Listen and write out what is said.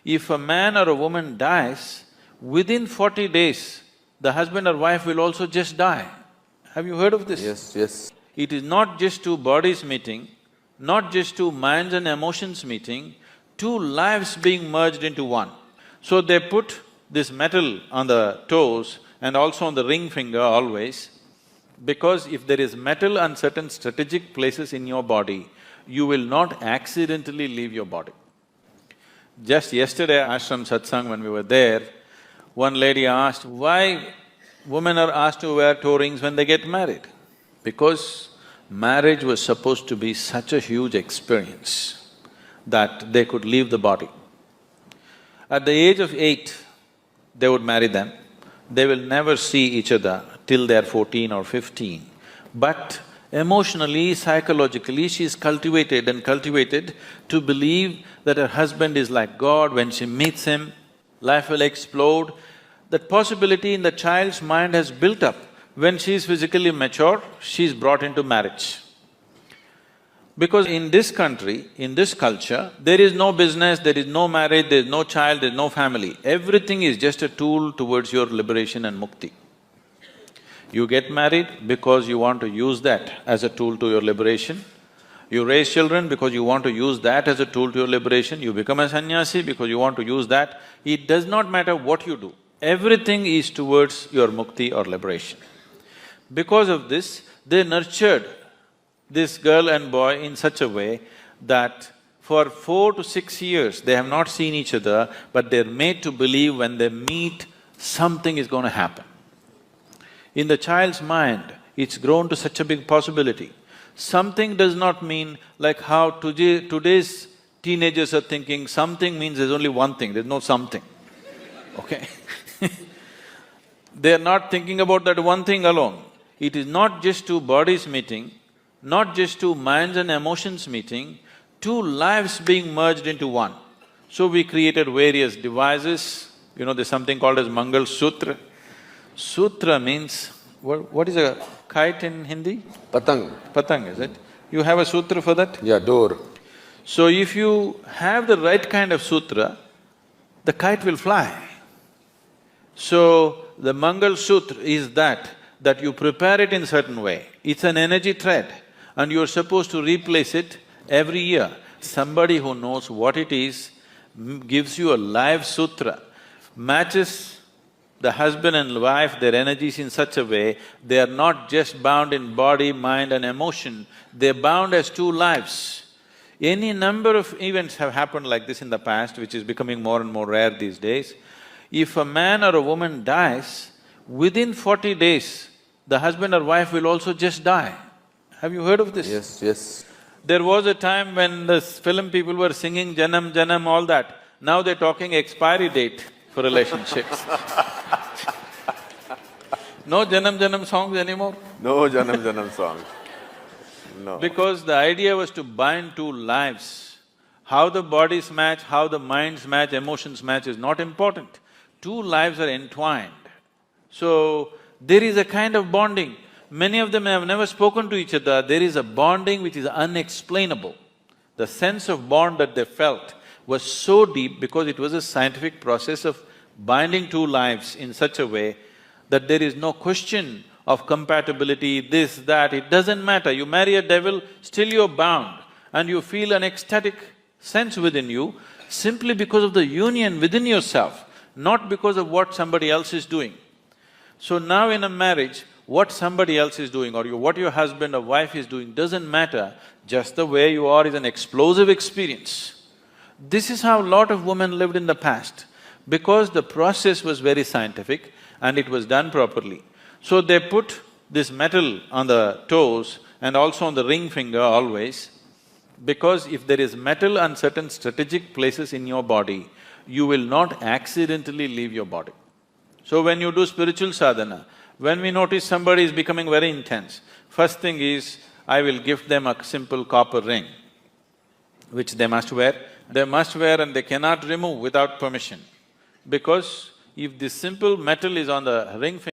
If a man or a woman dies, within 40 days, the husband or wife will also just die. Have you heard of this? Yes, yes. It is not just two bodies meeting, not just two minds and emotions meeting, two lives being merged into one. So they put this metal on the toes and also on the ring finger always, because if there is metal on certain strategic places in your body, you will not accidentally leave your body. Just yesterday, ashram satsang, when we were there, one lady asked, why women are asked to wear toe rings when they get married? Because marriage was supposed to be such a huge experience that they could leave the body. At the age of 8, they would marry them. They will never see each other till they're 14 or 15. But emotionally, psychologically, she's cultivated and cultivated to believe that her husband is like God. When she meets him, life will explode. That possibility in the child's mind has built up. When she is physically mature, she's brought into marriage. Because in this country, in this culture, there is no business, there is no marriage, there is no child, there is no family. Everything is just a tool towards your liberation and mukti. You get married because you want to use that as a tool to your liberation. You raise children because you want to use that as a tool to your liberation. You become a sannyasi because you want to use that. It does not matter what you do. Everything is towards your mukti or liberation. Because of this, they nurtured this girl and boy in such a way that for 4 to 6 years, they have not seen each other, but they're made to believe when they meet, something is going to happen. In the child's mind, it's grown to such a big possibility. Something does not mean like how today's teenagers are thinking, something means there's only one thing, there's no something, okay? They're not thinking about that one thing alone. It is not just two bodies meeting, not just two minds and emotions meeting, two lives being merged into one. So we created various devices, there's something called as Mangal Sutra. Sutra means… what is a kite in Hindi? Patang. Patang, is it? You have a sutra for that? Yeah, door. So if you have the right kind of sutra, the kite will fly. So the Mangal Sutra is that you prepare it in certain way. It's an energy thread and you're supposed to replace it every year. Somebody who knows what it is gives you a live sutra, matches the husband and wife, their energies in such a way, they are not just bound in body, mind and emotion, they're bound as two lives. Any number of events have happened like this in the past, which is becoming more and more rare these days. If a man or a woman dies, within 40 days, the husband or wife will also just die. Have you heard of this? Yes, yes. There was a time when the film people were singing Janam, Janam, all that. Now they're talking expiry date for relationships. No Janam Janam songs anymore? No Janam Janam songs. No. Because the idea was to bind two lives. How the bodies match, how the minds match, emotions match is not important. Two lives are entwined. So, there is a kind of bonding. Many of them have never spoken to each other, there is a bonding which is unexplainable. The sense of bond that they felt was so deep because it was a scientific process of binding two lives in such a way that there is no question of compatibility, this, that, it doesn't matter. You marry a devil, still you're bound and you feel an ecstatic sense within you simply because of the union within yourself, not because of what somebody else is doing. So now in a marriage, what somebody else is doing or what your husband or wife is doing doesn't matter, just the way you are is an explosive experience. This is how a lot of women lived in the past, because the process was very scientific and it was done properly. So they put this metal on the toes and also on the ring finger always, because if there is metal on certain strategic places in your body, you will not accidentally leave your body. So when you do spiritual sadhana, when we notice somebody is becoming very intense, first thing is, I will gift them a simple copper ring, which they must wear. They must wear and they cannot remove without permission. Because if this simple metal is on the ring finger,